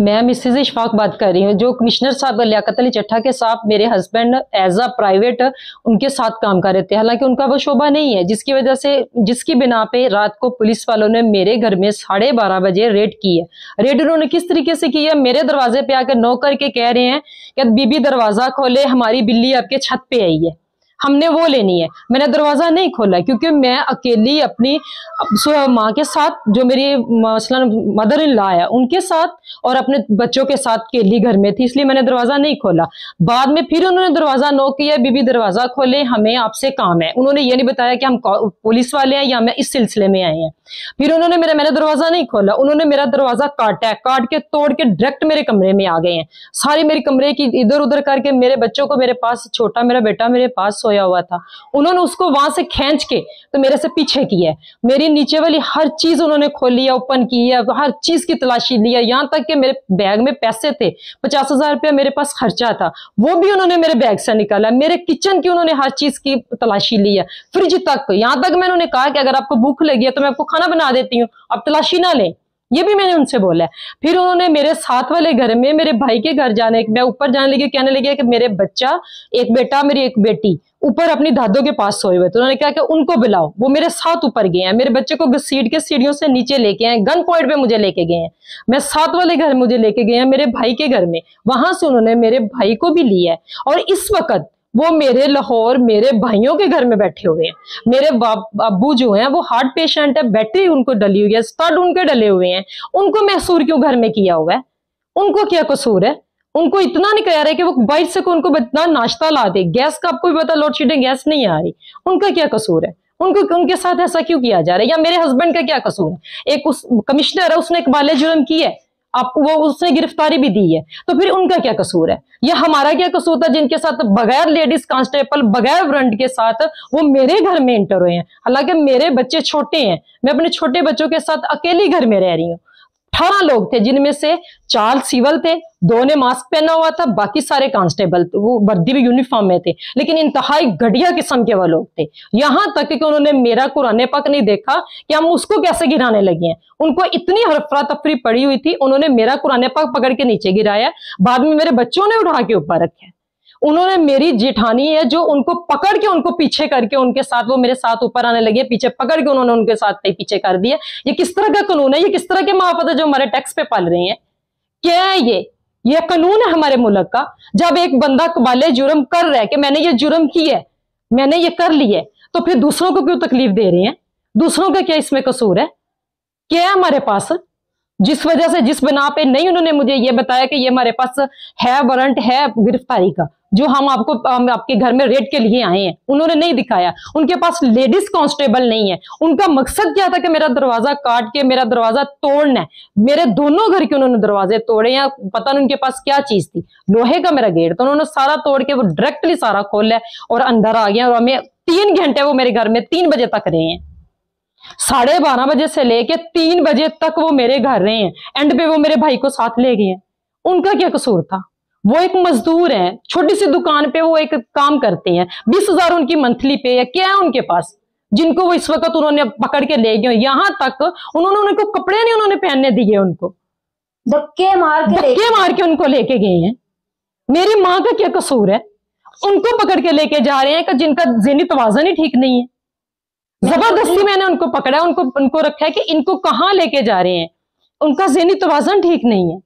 मैं मिसेज इशफाक बात कर रही हूँ। जो कमिश्नर साहब लियाकत अली चट्ठा के साथ मेरे हस्बैंड एज अ प्राइवेट उनके साथ काम कर रहे थे, हालांकि उनका वो शोबा नहीं है, जिसकी वजह से जिसकी बिना पे रात को पुलिस वालों ने मेरे घर में 12:30 बजे रेड की है। रेड उन्होंने किस तरीके से की है? मेरे दरवाजे पे आकर नॉक करके कह रहे हैं कि बीबी दरवाजा खोले, हमारी बिल्ली आपके छत पे आई है, हमने वो लेनी है। मैंने दरवाजा नहीं खोला क्योंकि मैं अकेली अपनी माँ के साथ, जो मेरी मसलन मदर इन लॉ है उनके साथ और अपने बच्चों के साथ अकेली घर में थी, इसलिए मैंने दरवाजा नहीं खोला। बाद में फिर उन्होंने दरवाजा नॉक किया, बीबी दरवाजा खोले, हमें आपसे काम है। उन्होंने ये नहीं बताया कि हम पुलिस वाले हैं या मैं इस सिलसिले में आए हैं। फिर उन्होंने मैंने दरवाजा नहीं खोला, उन्होंने मेरा दरवाजा काटा है, काट के तोड़ के डायरेक्ट मेरे कमरे में आ गए हैं। सारी मेरी कमरे की इधर उधर करके मेरे बच्चों को मेरे पास, छोटा मेरा बेटा मेरे पास सोया हुआ था, उन्होंने उसको वहां से खींच के तो मेरे से पीछे किया है। मेरी नीचे वाली हर चीज उन्होंने खोली है, ओपन की है, हर चीज की तलाशी ली है। यहाँ तक कि मेरे बैग में पैसे थे, 50,000 रुपया मेरे पास खर्चा था, वो भी उन्होंने मेरे बैग से निकाला। मेरे किचन की उन्होंने हर चीज की तलाशी ली है, फ्रिज तक। यहाँ तक मैंने उन्हें कहा कि अगर आपको भूख लगी है तो मैं आपको खाना बना देती हूँ, आप तलाशी ना लें, ये भी मैंने उनसे बोला है। फिर उन्होंने मेरे साथ वाले घर में, मेरे भाई के घर जाने, मैं ऊपर जाने लगी, कहने लगे कि मेरे बच्चा, एक बेटा मेरी एक बेटी ऊपर अपनी दादों के पास सोए हुए, तो उन्होंने कहा कि उनको बुलाओ। वो मेरे साथ ऊपर गए हैं, मेरे बच्चे को घसीट के सीढ़ियों से नीचे लेके आए, गन पॉइंट पे मुझे लेके गए हैं। मैं साथ वाले घर मुझे लेके गए हैं, मेरे भाई के घर में, वहां से उन्होंने मेरे भाई को भी लिया है। और इस वक्त वो मेरे लाहौर मेरे भाइयों के घर में बैठे हुए हैं। मेरे अब्बू जो हैं वो हार्ट पेशेंट है, बैटरी उनको डली हुई है, स्टड उनके डले हुए हैं, उनको महसूर क्यों घर में किया हुआ है? उनको क्या कसूर है? उनको इतना नहीं कह रहे कि वो बाइट से उनको इतना नाश्ता ला दे। गैस का आपको भी पता, लोड शेडिंग गैस नहीं आ रही, उनका क्या कसूर है? उनको उनके साथ ऐसा क्यों किया जा रहा है? या मेरे हस्बैंड का क्या कसूर है? एक उस कमिश्नर है, उसने एक बाले जुर्म की है, आप वो उसने गिरफ्तारी भी दी है, तो फिर उनका क्या कसूर है? या हमारा क्या कसूर था जिनके साथ बगैर लेडीज कांस्टेबल, बगैर वारंट के साथ वो मेरे घर में इंटर हुए हैं? हालांकि मेरे बच्चे छोटे हैं, मैं अपने छोटे बच्चों के साथ अकेली घर में रह रही हूँ। 18 लोग थे, जिनमें से 4 सिविल थे, 2 ने मास्क पहना हुआ था, बाकी सारे कांस्टेबल, वो वर्दी भी यूनिफॉर्म में थे, लेकिन इंतहाई घटिया किस्म के वो लोग थे। यहां तक कि उन्होंने मेरा कुरान पाक नहीं देखा कि हम उसको कैसे गिराने लगे हैं। उनको इतनी अफरा तफरी पड़ी हुई थी, उन्होंने मेरा कुरान पाक पकड़ के नीचे गिराया, बाद में मेरे बच्चों ने उठा के ऊपर रखे। उन्होंने मेरी जेठानी है जो उनको पकड़ के, उनको पीछे करके उनके साथ, वो मेरे साथ ऊपर आने लगे, पीछे पकड़ के उन्होंने उनके साथ पीछे कर दिया। ये किस तरह का कानून है? ये किस तरह के महाफत है जो हमारे टैक्स पे पाल रहे हैं? क्या है ये कानून है हमारे मुल्क का? जब एक बंदा कबाले जुर्म कर रहा है कि मैंने ये जुर्म की है, मैंने ये कर ली है, तो फिर दूसरों को क्यों तकलीफ दे रहे हैं? दूसरों का क्या इसमें कसूर है? क्या है हमारे पास जिस वजह से, जिस बिना पे नहीं उन्होंने मुझे ये बताया कि ये हमारे पास है वारंट है गिरफ्तारी का, जो हम आपके घर में रेड के लिए आए हैं, उन्होंने नहीं दिखाया। उनके पास लेडीज कांस्टेबल नहीं है। उनका मकसद क्या था कि मेरा दरवाजा काट के मेरा दरवाजा तोड़ना है। मेरे दोनों घर के उन्होंने दरवाजे तोड़े, या पता नहीं उनके पास क्या चीज थी, लोहे का मेरा गेट, तो उन्होंने सारा तोड़ के वो डायरेक्टली सारा खोला और अंदर आ गया। और हमें 3 घंटे वो मेरे घर में 3 बजे तक रहे हैं, 12:30 बजे से लेके 3 बजे तक वो मेरे घर रहे हैं। एंड पे वो मेरे भाई को साथ ले गए हैं। उनका क्या कसूर था? वो एक मजदूर हैं, छोटी सी दुकान पे वो एक काम करते हैं, 20,000 उनकी मंथली पे है। क्या है उनके पास जिनको वो इस वक्त उन्होंने पकड़ के ले गए? यहां तक उन्होंने उनको कपड़े नहीं उन्होंने पहनने दिए, उनको धक्के मार के उनको लेके गए हैं। मेरी माँ का क्या कसूर है? उनको पकड़ के लेके जा रहे हैं कि जिनका ज़हनी तवाज़ुन ही ठीक नहीं है। जबरदस्ती मैंने उनको पकड़ा, उनको रखा है कि इनको कहां लेके जा रहे हैं, उनका ज़हनी तवाज़ुन ठीक नहीं है।